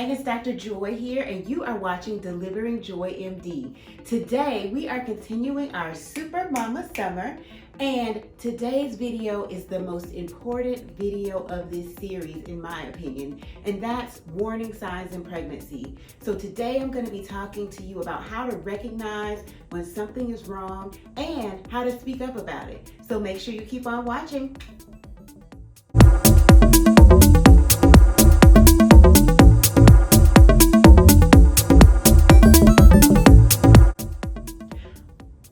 gang, it's Dr. Joy here, and you are watching Delivering Joy MD. Today, we are continuing our Super Mama Summer, and today's video is the most important video of this series, in my opinion, and that's warning signs in pregnancy. So today, I'm going to be talking to you about how to recognize when something is wrong and how to speak up about it. So make sure you keep on watching.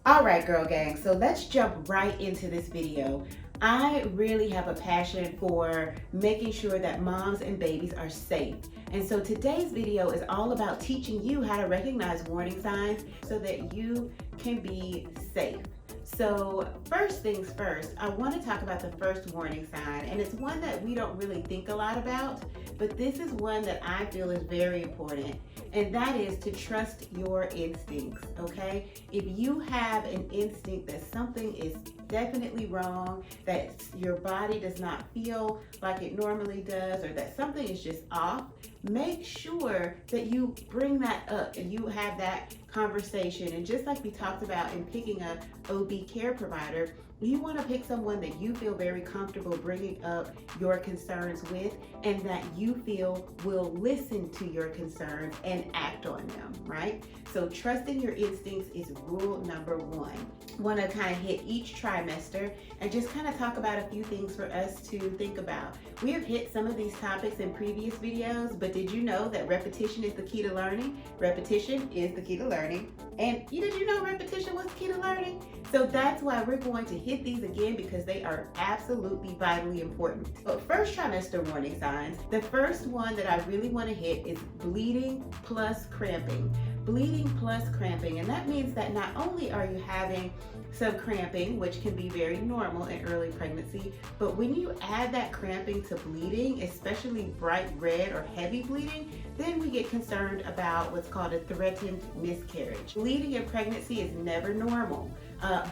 Alright girl gang, so let's jump right into this video. I really have a passion for making sure that moms and babies are safe. And so today's video is all about teaching you how to recognize warning signs so that you can be safe. So first things first, I want to talk about the first warning sign, and it's one that we don't really think a lot about, but this is one that I feel is very important, and that is to trust your instincts, okay? If you have an instinct that something is definitely wrong, that your body does not feel like it normally does, or that something is just off, make sure that you bring that up and you have that conversation. And just like we talked about in picking a OB care provider, you want to pick someone that you feel very comfortable bringing up your concerns with, and that you feel will listen to your concerns and act on them, right? So trusting your instincts is rule number one. Want to kind of hit each trimester and just kind of talk about a few things for us to think about. We have hit some of these topics in previous videos, but did you know that repetition is the key to learning? Repetition is the key to learning. And did you know repetition was the key to learning? So that's why we're going to hit these again, because they are absolutely vitally important. But first trimester warning signs, the first one that I really want to hit is bleeding plus cramping. Bleeding plus cramping, and that means that not only are you having some cramping, which can be very normal in early pregnancy, but when you add that cramping to bleeding, especially bright red or heavy bleeding, then we get concerned about what's called a threatened miscarriage. Bleeding in pregnancy is never normal,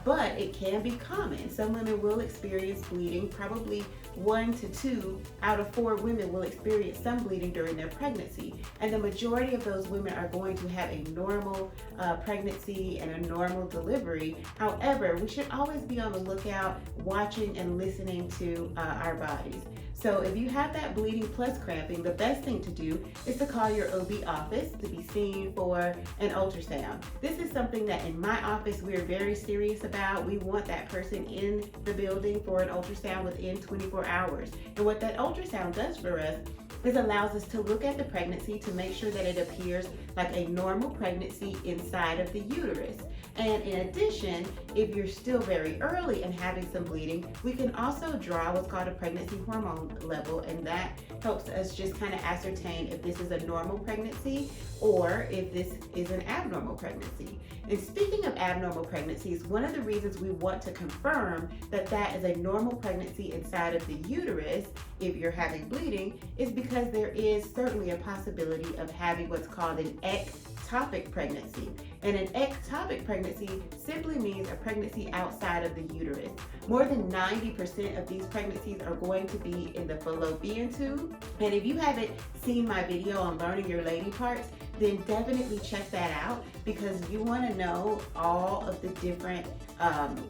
but it can be common. Some women will experience bleeding. Probably 1 to 2 out of 4 women will experience some bleeding during their pregnancy, and the majority of those women are going to have a normal pregnancy and a normal delivery. However, we should always be on the lookout, watching and listening to our bodies. So if you have that bleeding plus cramping, the best thing to do is to call your OB office to be seen for an ultrasound. This is something that in my office we're very serious about. We want that person in the building for an ultrasound within 24 hours. And what that ultrasound does for us is allows us to look at the pregnancy to make sure that it appears like a normal pregnancy inside of the uterus. And in addition, if you're still very early and having some bleeding, we can also draw what's called a pregnancy hormone level, and that helps us just kind of ascertain if this is a normal pregnancy or if this is an abnormal pregnancy. And speaking of abnormal pregnancies, one of the reasons we want to confirm that that is a normal pregnancy inside of the uterus, if you're having bleeding, is because there is certainly a possibility of having what's called an ectopic pregnancy. And an ectopic pregnancy simply means a pregnancy outside of the uterus. More than 90% of these pregnancies are going to be in the fallopian tube. And if you haven't seen my video on learning your lady parts, then definitely check that out, because you want to know all of the different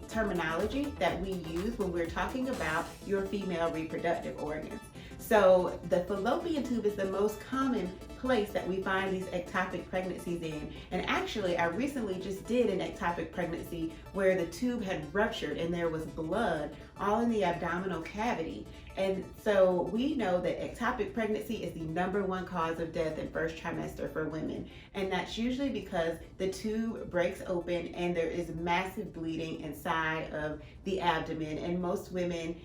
terminology that we use when we're talking about your female reproductive organs. So the fallopian tube is the most common place that we find these ectopic pregnancies in. And actually, I recently just did an ectopic pregnancy where the tube had ruptured and there was blood all in the abdominal cavity. And so we know that ectopic pregnancy is the #1 cause of death in first trimester for women. And that's usually because the tube breaks open and there is massive bleeding inside of the abdomen. And most women,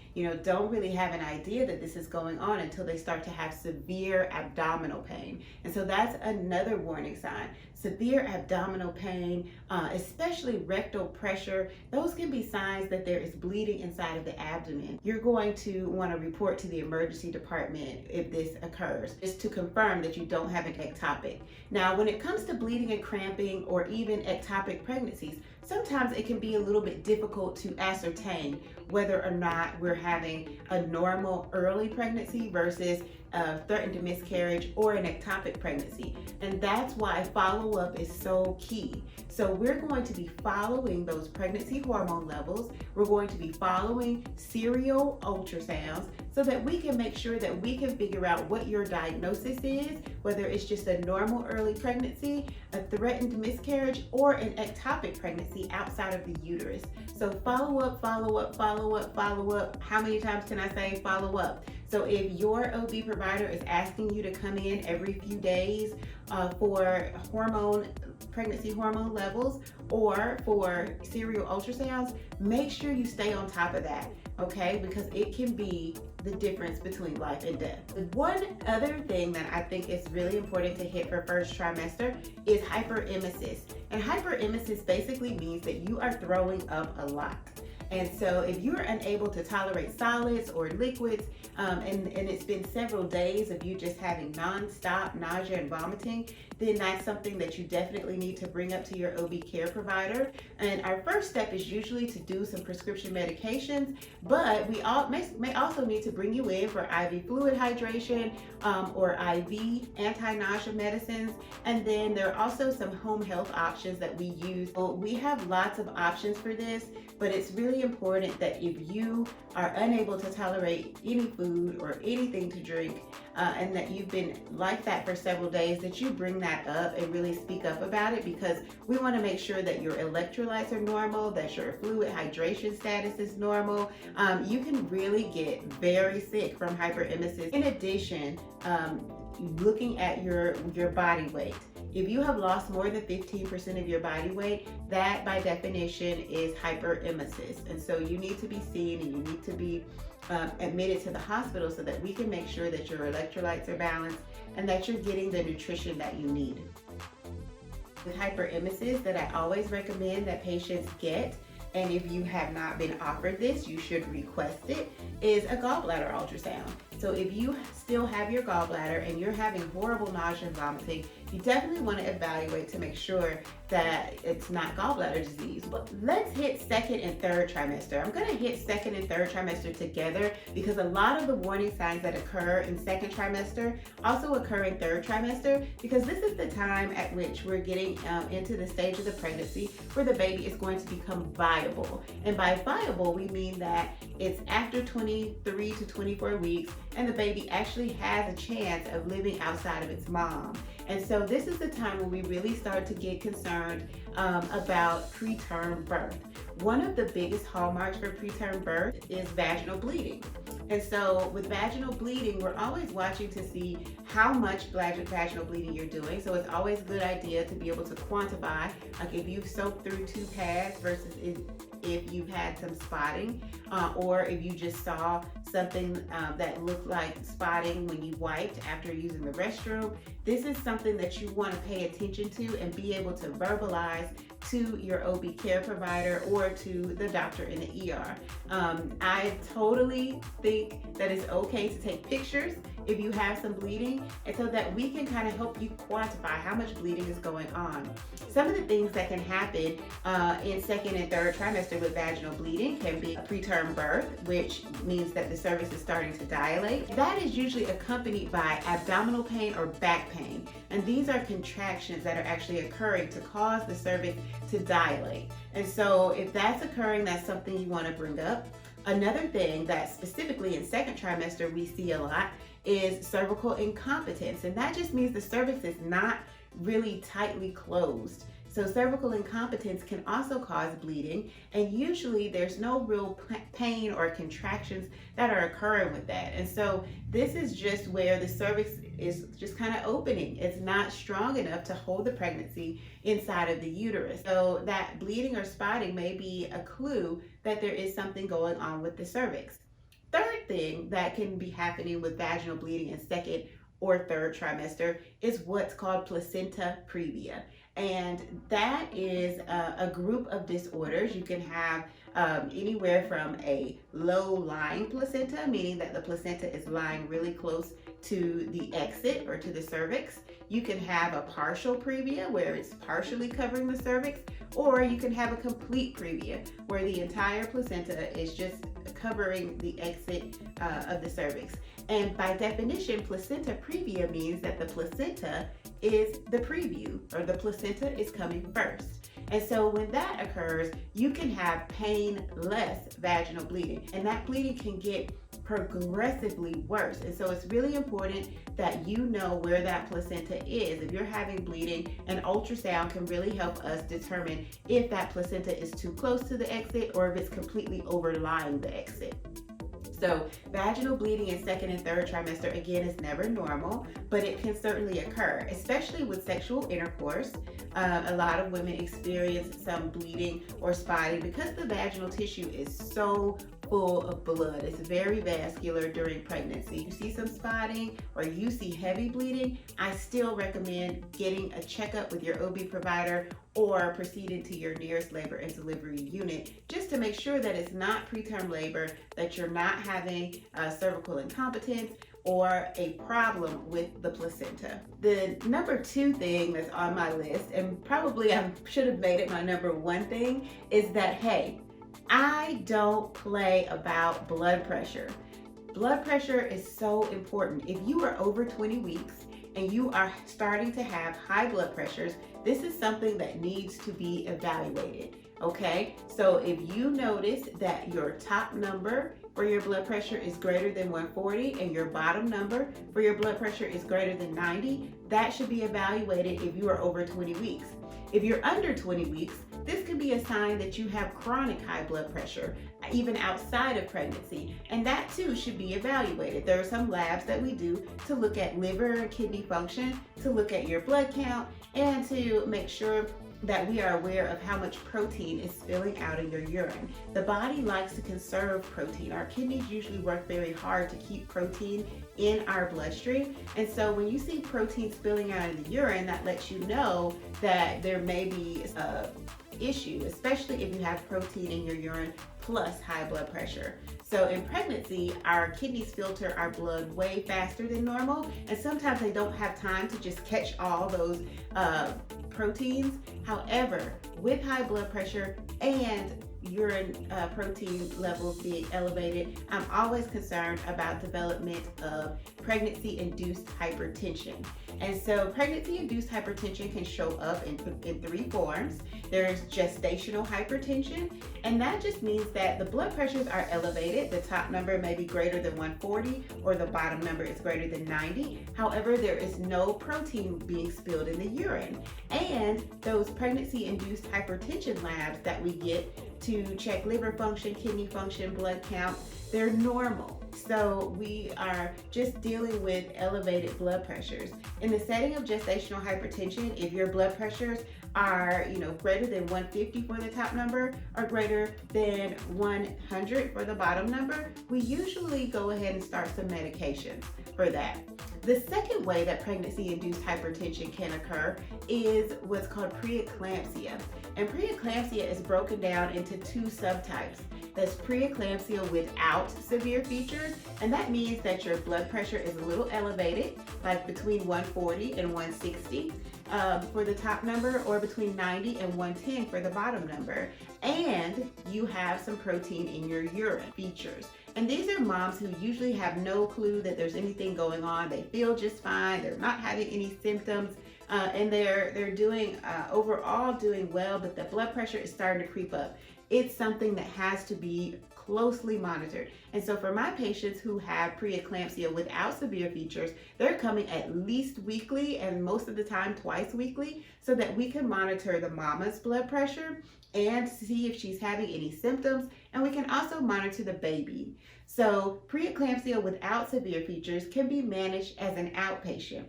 don't really have an idea that this is going on until they start to have severe abdominal pain. And so that's another warning sign. Severe abdominal pain, especially rectal pressure, those can be signs that there is bleeding inside of the abdomen. You're going to want to report to the emergency department if this occurs, just to confirm that you don't have an ectopic. Now, when it comes to bleeding and cramping or even ectopic pregnancies, sometimes it can be a little bit difficult to ascertain whether or not we're having a normal early pregnancy versus a threatened miscarriage or an ectopic pregnancy. And that's why follow-up is so key. So we're going to be following those pregnancy hormone levels. We're going to be following serial ultrasounds so that we can make sure that we can figure out what your diagnosis is, whether it's just a normal early pregnancy, a threatened miscarriage, or an ectopic pregnancy outside of the uterus. So follow up, follow up, follow up, follow up. How many times can I say follow up? So if your OB provider is asking you to come in every few days for pregnancy hormone levels or for serial ultrasounds, make sure you stay on top of that, okay? Because it can be the difference between life and death. One other thing that I think is really important to hit for first trimester is hyperemesis. And hyperemesis basically means that you are throwing up a lot. And so if you're unable to tolerate solids or liquids, and it's been several days of you just having nonstop nausea and vomiting, then that's something that you definitely need to bring up to your OB care provider. And our first step is usually to do some prescription medications, but we may also need to bring you in for IV fluid hydration or IV anti-nausea medicines. And then there are also some home health options that we use. So we have lots of options for this, but it's really important that if you are unable to tolerate any food or anything to drink, and that you've been like that for several days, that you bring that up and really speak up about it, because we want to make sure that your electrolytes are normal, that your fluid hydration status is normal. You can really get very sick from hyperemesis. In addition, looking at your body weight. If you have lost more than 15% of your body weight, that by definition is hyperemesis. And so you need to be seen and you need to be admitted to the hospital so that we can make sure that your electrolytes are balanced and that you're getting the nutrition that you need. With hyperemesis, that I always recommend that patients get, and if you have not been offered this, you should request it, is a gallbladder ultrasound. So if you still have your gallbladder and you're having horrible nausea and vomiting, you definitely want to evaluate to make sure that it's not gallbladder disease. But let's hit second and third trimester. I'm going to hit second and third trimester together because a lot of the warning signs that occur in second trimester also occur in third trimester, because this is the time at which we're getting into the stage of the pregnancy where the baby is going to become viable. And by viable, we mean that it's after 23 to 24 weeks and the baby actually has a chance of living outside of its mom. And so this is the time when we really start to get concerned about preterm birth. One of the biggest hallmarks for preterm birth is vaginal bleeding. And so with vaginal bleeding, we're always watching to see how much vaginal bleeding you're doing. So it's always a good idea to be able to quantify, like if you've soaked through 2 pads versus if you've had some spotting, or if you just saw something that looked like spotting when you wiped after using the restroom. This is something that you want to pay attention to and be able to verbalize to your OB care provider or to the doctor in the ER. I totally think that it's okay to take pictures if you have some bleeding, and so that we can kind of help you quantify how much bleeding is going on. Some of the things that can happen in second and third trimester with vaginal bleeding can be preterm birth, which means that the cervix is starting to dilate. That is usually accompanied by abdominal pain or back pain, and these are contractions that are actually occurring to cause the cervix to dilate. And so if that's occurring, that's something you want to bring up. Another thing that specifically in second trimester we see a lot is cervical incompetence, and that just means the cervix is not really tightly closed. So cervical incompetence can also cause bleeding, and usually there's no real pain or contractions that are occurring with that. And so this is just where the cervix is just kind of opening. It's not strong enough to hold the pregnancy inside of the uterus. So that bleeding or spotting may be a clue that there is something going on with the cervix. Third thing that can be happening with vaginal bleeding in second or third trimester is what's called placenta previa. And that is a group of disorders. You can have anywhere from a low-lying placenta, meaning that the placenta is lying really close to the exit or to the cervix. You can have a partial previa where it's partially covering the cervix, or you can have a complete previa where the entire placenta is just covering the exit of the cervix. And by definition, placenta previa means that the placenta is the preview, or the placenta is coming first. And so when that occurs, you can have painless vaginal bleeding, and that bleeding can get progressively worse. And so it's really important that you know where that placenta is. If you're having bleeding, an ultrasound can really help us determine if that placenta is too close to the exit or if it's completely overlying the exit. So vaginal bleeding in second and third trimester, again, is never normal, but it can certainly occur, especially with sexual intercourse. A lot of women experience some bleeding or spotting because the vaginal tissue is so full of blood. It's very vascular during pregnancy. You see some spotting or you see heavy bleeding, I still recommend getting a checkup with your OB provider or proceeding to your nearest labor and delivery unit just to make sure that it's not preterm labor, that you're not having cervical incompetence or a problem with the placenta. The number 2 thing that's on my list, and probably I should have made it my number 1 thing, is that, hey, I don't play about blood pressure. Blood pressure is so important. If you are over 20 weeks and you are starting to have high blood pressures, this is something that needs to be evaluated, okay? So if you notice that your top number for your blood pressure is greater than 140 and your bottom number for your blood pressure is greater than 90, that should be evaluated if you are over 20 weeks. If you're under 20 weeks, this could be a sign that you have chronic high blood pressure, even outside of pregnancy, and that too should be evaluated. There are some labs that we do to look at liver and kidney function, to look at your blood count, and to make sure that we are aware of how much protein is spilling out in your urine. The body likes to conserve protein. Our kidneys usually work very hard to keep protein in our bloodstream. And so when you see protein spilling out in the urine, that lets you know that there may be an issue, especially if you have protein in your urine plus high blood pressure. So in pregnancy, our kidneys filter our blood way faster than normal, and sometimes they don't have time to just catch all those proteins. However, with high blood pressure and urine protein levels being elevated, I'm always concerned about development of pregnancy-induced hypertension. And so pregnancy-induced hypertension can show up in 3 forms. There's gestational hypertension, and that just means that the blood pressures are elevated. The top number may be greater than 140 or the bottom number is greater than 90. However, there is no protein being spilled in the urine. And those pregnancy-induced hypertension labs that we get to check liver function, kidney function, blood count, they're normal. So we are just dealing with elevated blood pressures. In the setting of gestational hypertension, if your blood pressures are, greater than 150 for the top number or greater than 100 for the bottom number, we usually go ahead and start some medications for that. The second way that pregnancy-induced hypertension can occur is what's called preeclampsia. And preeclampsia is broken down into 2 subtypes. That's preeclampsia without severe features, and that means that your blood pressure is a little elevated, like between 140 and 160 for the top number, or between 90 and 110 for the bottom number, and you have some protein in your urine features. And these are moms who usually have no clue that there's anything going on. They feel just fine. They're not having any symptoms, and they're doing overall doing well, but the blood pressure is starting to creep up. It's something that has to be closely monitored. And so for my patients who have preeclampsia without severe features, they're coming at least weekly and most of the time twice weekly so that we can monitor the mama's blood pressure and see if she's having any symptoms, and we can also monitor the baby. So preeclampsia without severe features can be managed as an outpatient.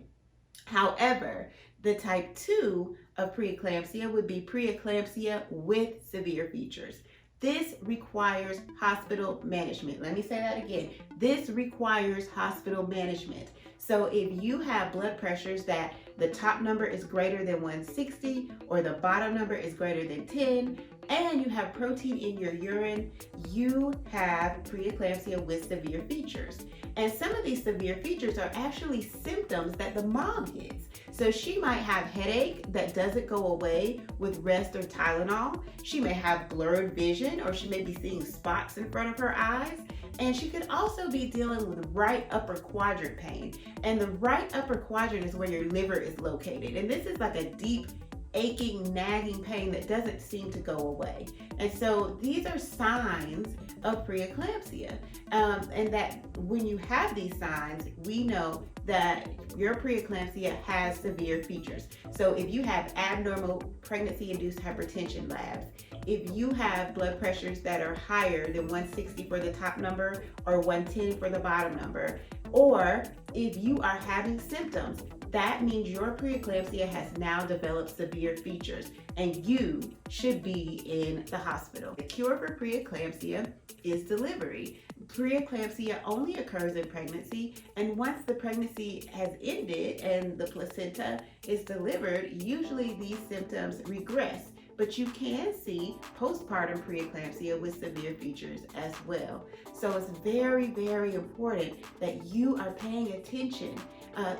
However, the type 2 of preeclampsia would be preeclampsia with severe features. This requires hospital management. Let me say that again. This requires hospital management. So if you have blood pressures that the top number is greater than 160 or the bottom number is greater than 10, and you have protein in your urine, you have preeclampsia with severe features. And some of these severe features are actually symptoms that the mom gets. So she might have headache that doesn't go away with rest or Tylenol. She may have blurred vision, or she may be seeing spots in front of her eyes. And she could also be dealing with right upper quadrant pain. And the right upper quadrant is where your liver is located. And this is like a deep, aching, nagging pain that doesn't seem to go away. And so these are signs of preeclampsia. And that when you have these signs, we know that your preeclampsia has severe features. So if you have abnormal pregnancy-induced hypertension labs, if you have blood pressures that are higher than 160 for the top number or 110 for the bottom number, or if you are having symptoms, that means your preeclampsia has now developed severe features and you should be in the hospital. The cure for preeclampsia is delivery. Preeclampsia only occurs in pregnancy, and once the pregnancy has ended and the placenta is delivered, usually these symptoms regress. But you can see postpartum preeclampsia with severe features as well. So it's very, very important that you are paying attention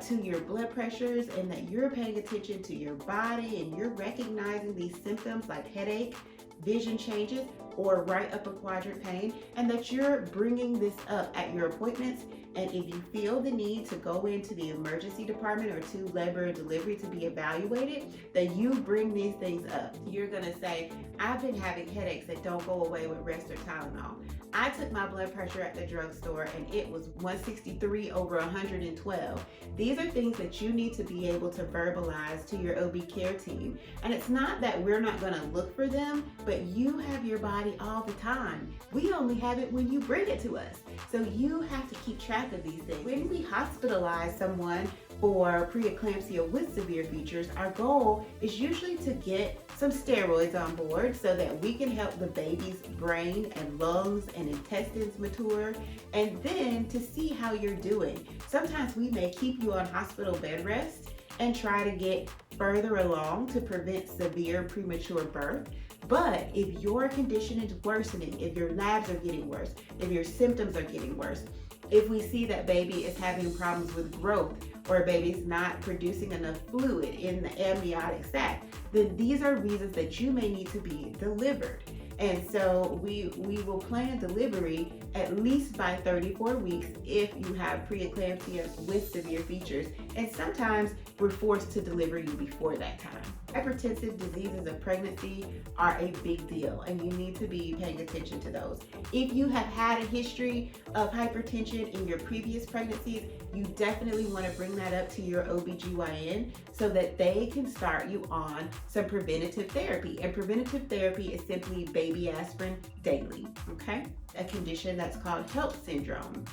to your blood pressures, and that you're paying attention to your body, and you're recognizing these symptoms like headache, vision changes, or right upper quadrant pain, and that you're bringing this up at your appointments. And if you feel the need to go into the emergency department or to labor delivery to be evaluated, that you bring these things up. You're gonna say, I've been having headaches that don't go away with rest or Tylenol. I took my blood pressure at the drugstore and it was 163 over 112. These are things that you need to be able to verbalize to your OB care team. And it's not that we're not gonna look for them, but you have your body all the time. We only have it when you bring it to us. So you have to keep track of these things. When we hospitalize someone for preeclampsia with severe features, our goal is usually to get some steroids on board so that we can help the baby's brain and lungs and intestines mature, and then to see how you're doing. Sometimes we may keep you on hospital bed rest and try to get further along to prevent severe premature birth. But if your condition is worsening, if your labs are getting worse, if your symptoms are getting worse, if we see that baby is having problems with growth, or baby's not producing enough fluid in the amniotic sac, then these are reasons that you may need to be delivered. And so we will plan delivery at least by 34 weeks if you have preeclampsia with severe features. And sometimes we're forced to deliver you before that time. Hypertensive diseases of pregnancy are a big deal, and you need to be paying attention to those. If you have had a history of hypertension in your previous pregnancies, you definitely want to bring that up to your OBGYN so that they can start you on some preventative therapy. And preventative therapy is simply baby aspirin daily, okay? A condition that's called HELLP syndrome.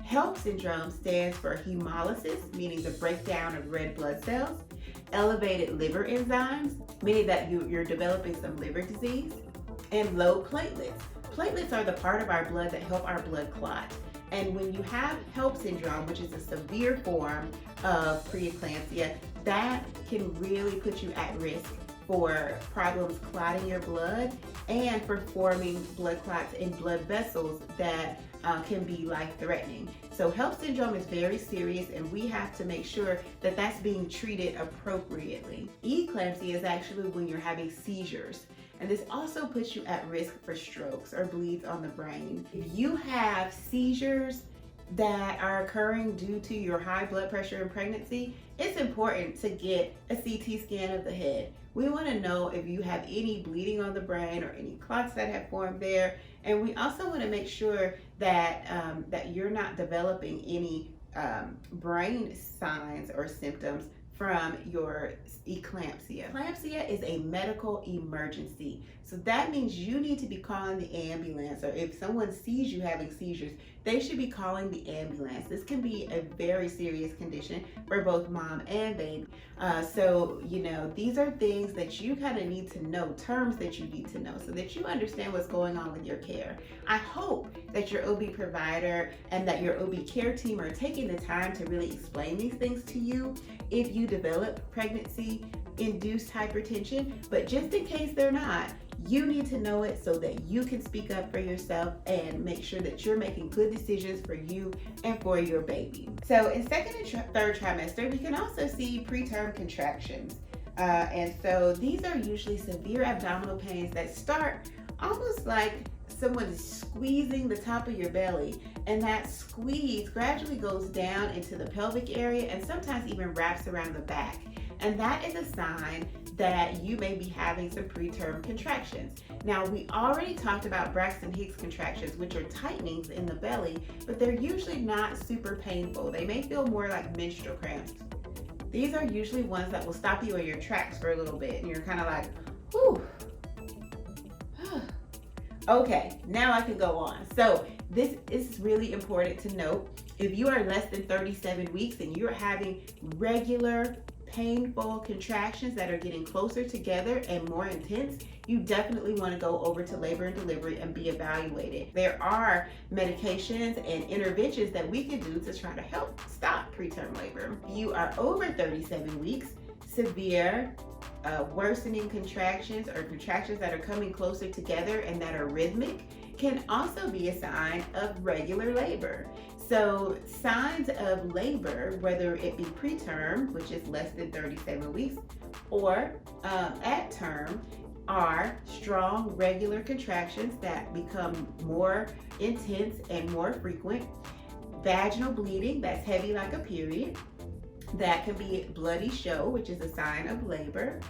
HELLP syndrome stands for hemolysis, meaning the breakdown of red blood cells, elevated liver enzymes, meaning that you're developing some liver disease, and low platelets. Platelets are the part of our blood that help our blood clot. And when you have HELLP syndrome, which is a severe form of preeclampsia, that can really put you at risk for problems clotting your blood and for forming blood clots in blood vessels that can be life-threatening. So HELLP syndrome is very serious, and we have to make sure that that's being treated appropriately. Eclampsia is actually when you're having seizures. And this also puts you at risk for strokes or bleeds on the brain. If you have seizures that are occurring due to your high blood pressure in pregnancy, it's important to get a CT scan of the head. We want to know if you have any bleeding on the brain or any clots that have formed there. And we also want to make sure that, that you're not developing any brain signs or symptoms from your eclampsia. Eclampsia is a medical emergency. So that means you need to be calling the ambulance, or if someone sees you having seizures, they should be calling the ambulance. This can be a very serious condition for both mom and baby. So, these are things that you kind of need to know, terms that you need to know so that you understand what's going on with your care. I hope that your OB provider and that your OB care team are taking the time to really explain these things to you if you develop pregnancy-induced hypertension. But just in case they're not, you need to know it so that you can speak up for yourself and make sure that you're making good decisions for you and for your baby. So in second and third trimester, we can also see preterm contractions. And so these are usually severe abdominal pains that start almost like someone is squeezing the top of your belly, and that squeeze gradually goes down into the pelvic area and sometimes even wraps around the back. And that is a sign that you may be having some preterm contractions. Now, we already talked about Braxton Hicks contractions, which are tightenings in the belly, but they're usually not super painful. They may feel more like menstrual cramps. These are usually ones that will stop you in your tracks for a little bit, and you're kind of like, whew. Okay, now I can go on. So this is really important to note. If you are less than 37 weeks and you're having regular painful contractions that are getting closer together and more intense, you definitely want to go over to labor and delivery and be evaluated. There are medications and interventions that we can do to try to help stop preterm labor. If you are over 37 weeks, severe worsening contractions or contractions that are coming closer together and that are rhythmic can also be a sign of regular labor. So signs of labor, whether it be preterm, which is less than 37 weeks, or at term, are strong regular contractions that become more intense and more frequent, vaginal bleeding that's heavy like a period, that can be bloody show, which is a sign of labor,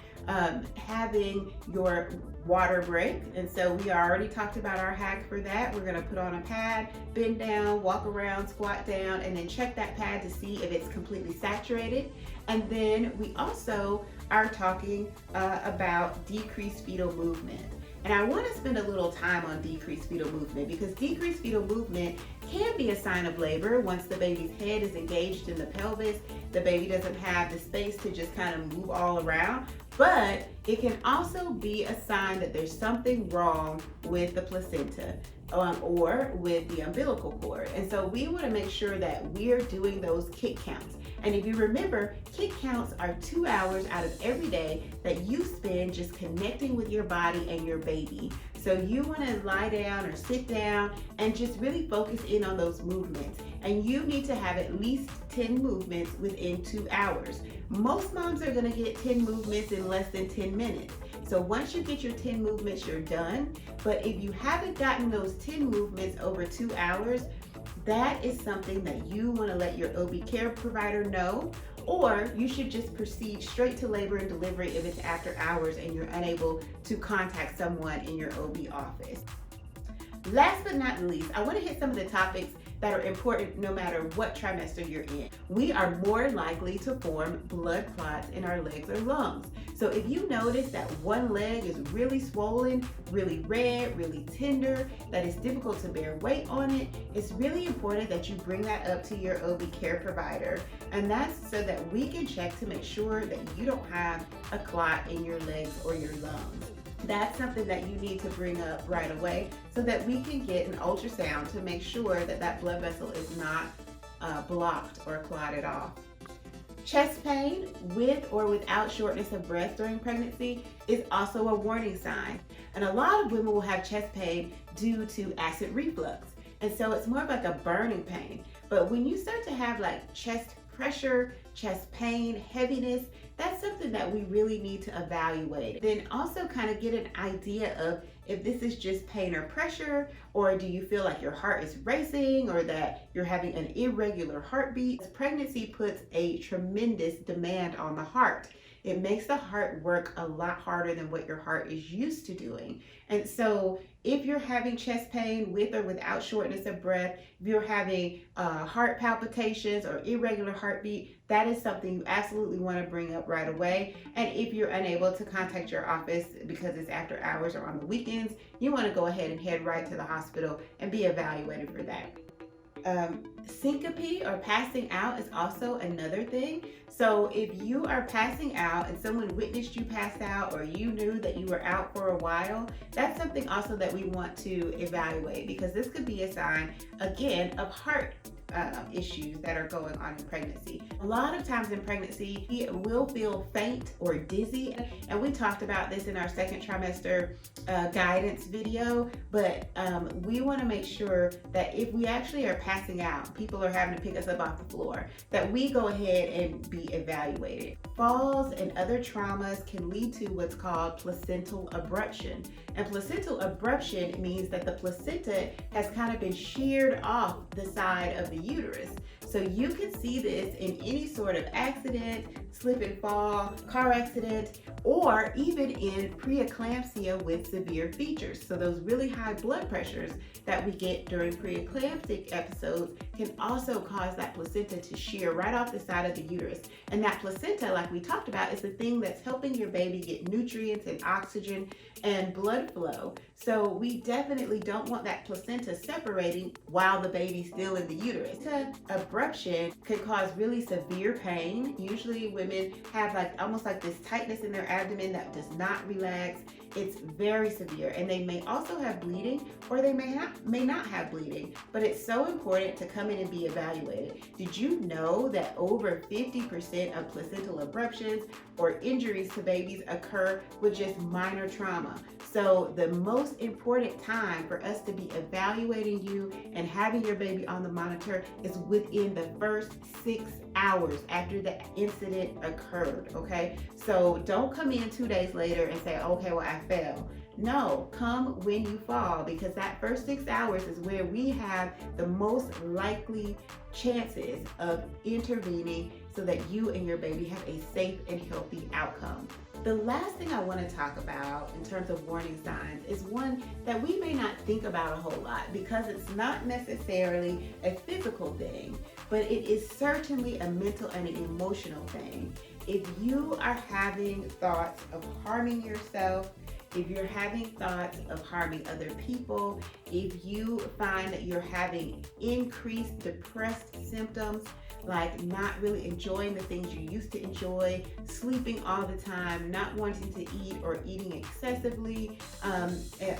having your water break. And so we already talked about our hack for that. We're gonna put on a pad, bend down, walk around, squat down, and then check that pad to see if it's completely saturated. And then we also are talking about decreased fetal movement. And I want to spend a little time on decreased fetal movement because decreased fetal movement can be a sign of labor once the baby's head is engaged in the pelvis. The baby doesn't have the space to just kind of move all around, but it can also be a sign that there's something wrong with the placenta or with the umbilical cord. And so we want to make sure that we're doing those kick counts. And if you remember, kick counts are 2 hours out of every day that you spend just connecting with your body and your baby. So you want to lie down or sit down and just really focus in on those movements. And you need to have at least 10 movements within 2 hours. Most moms are going to get 10 movements in less than 10 minutes. So once you get your 10 movements, you're done. But if you haven't gotten those 10 movements over 2 hours, that is something that you want to let your OB care provider know, or you should just proceed straight to labor and delivery if it's after hours and you're unable to contact someone in your OB office. Last but not least, I want to hit some of the topics that are important no matter what trimester you're in. We are more likely to form blood clots in our legs or lungs. So if you notice that one leg is really swollen, really red, really tender, that it's difficult to bear weight on it, it's really important that you bring that up to your OB care provider. And that's so that we can check to make sure that you don't have a clot in your legs or your lungs. That's something that you need to bring up right away so that we can get an ultrasound to make sure that that blood vessel is not blocked or clotted off. Chest pain with or without shortness of breath during pregnancy is also a warning sign. And a lot of women will have chest pain due to acid reflux. And so it's more of like a burning pain. But when you start to have like chest pressure, chest pain, heaviness, that's something that we really need to evaluate. Then also kind of get an idea of if this is just pain or pressure, or do you feel like your heart is racing or that you're having an irregular heartbeat. Pregnancy puts a tremendous demand on the heart. it makes the heart work a lot harder than what your heart is used to doing. And so if you're having chest pain with or without shortness of breath, if you're having heart palpitations or irregular heartbeat, that is something you absolutely want to bring up right away. And if you're unable to contact your office because it's after hours or on the weekends, you want to go ahead and head right to the hospital and be evaluated for that. Syncope or passing out is also another thing. So if you are passing out and someone witnessed you pass out, or you knew that you were out for a while, that's something also that we want to evaluate, because this could be a sign, again, of heart issues that are going on in pregnancy. A lot of times in pregnancy, you will feel faint or dizzy, and we talked about this in our second trimester guidance video, but we want to make sure that if we actually are passing out, people are having to pick us up off the floor, that we go ahead and be evaluated. Falls and other traumas can lead to what's called placental abruption. And placental abruption means that the placenta has kind of been sheared off the side of the uterus. So you can see this in any sort of accident, slip and fall, car accident, or even in preeclampsia with severe features. So those really high blood pressures that we get during preeclamptic episodes can also cause that placenta to shear right off the side of the uterus. And that placenta, like we talked about, is the thing that's helping your baby get nutrients and oxygen and blood flow. So we definitely don't want that placenta separating while the baby's still in the uterus. Abruption could cause really severe pain. Usually women have almost like this tightness in their abdomen that does not relax. It's very severe, and they may also have bleeding, or they may not have bleeding, but it's so important to come in and be evaluated. Did you know that over 50% of placental abruptions or injuries to babies occur with just minor trauma? So the most important time for us to be evaluating you and having your baby on the monitor is within the first 6 hours after the incident occurred, okay? So don't come in 2 days later and say, okay, well, I fell. No, come when you fall, because that first 6 hours is where we have the most likely chances of intervening so that you and your baby have a safe and healthy outcome. The last thing I want to talk about in terms of warning signs is one that we may not think about a whole lot, because it's not necessarily a physical thing, but it is certainly a mental and an emotional thing. If you are having thoughts of harming yourself, if you're having thoughts of harming other people, if you find that you're having increased depressed symptoms, like not really enjoying the things you used to enjoy, sleeping all the time, not wanting to eat or eating excessively,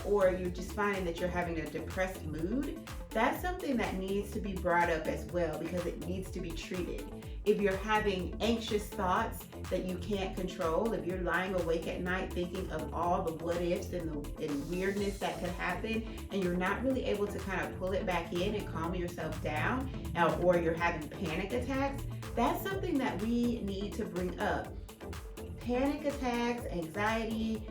or you're just finding that you're having a depressed mood, that's something that needs to be brought up as well, because it needs to be treated. If you're having anxious thoughts that you can't control, if you're lying awake at night thinking of all the what ifs and weirdness that could happen, and you're not really able to kind of pull it back in and calm yourself down, or you're having panic attacks, that's something that we need to bring up. Panic attacks, anxiety,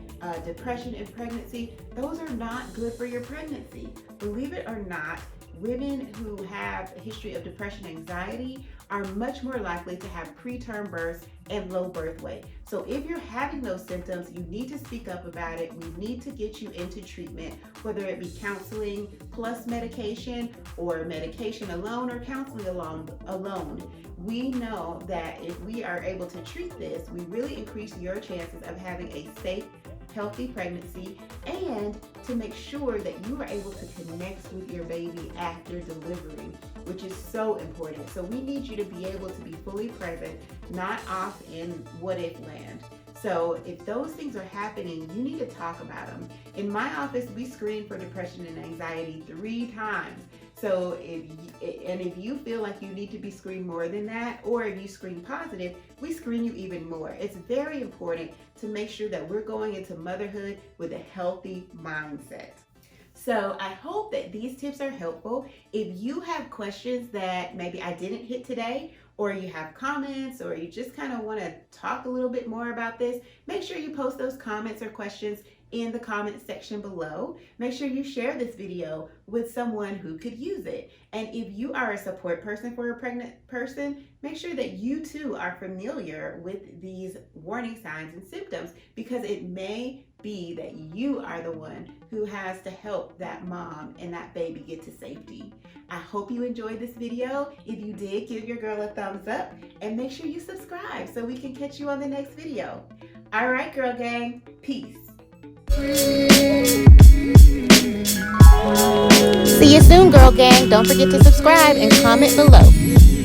depression in pregnancy, those are not good for your pregnancy. Believe it or not, women who have a history of depression and anxiety are much more likely to have preterm births and low birth weight. So if you're having those symptoms, you need to speak up about it. We need to get you into treatment, whether it be counseling plus medication, or medication alone, or counseling alone. We know that if we are able to treat this, we really increase your chances of having a safe, healthy pregnancy, and to make sure that you are able to connect with your baby after delivering, which is so important. So we need you to be able to be fully present, not off in what if land. So if those things are happening, you need to talk about them. In my office, we screen for depression and anxiety 3 times. So if you feel like you need to be screened more than that, or if you screen positive, we screen you even more. It's very important to make sure that we're going into motherhood with a healthy mindset. So I hope that these tips are helpful. If you have questions that maybe I didn't hit today, or you have comments, or you just kind of want to talk a little bit more about this, make sure you post those comments or questions in the comment section below. Make sure you share this video with someone who could use it. And if you are a support person for a pregnant person, make sure that you too are familiar with these warning signs and symptoms, because it may be that you are the one who has to help that mom and that baby get to safety. I hope you enjoyed this video. If you did, give your girl a thumbs up and make sure you subscribe so we can catch you on the next video. All right, girl gang, peace. See you soon, girl gang. Don't forget to subscribe and comment below.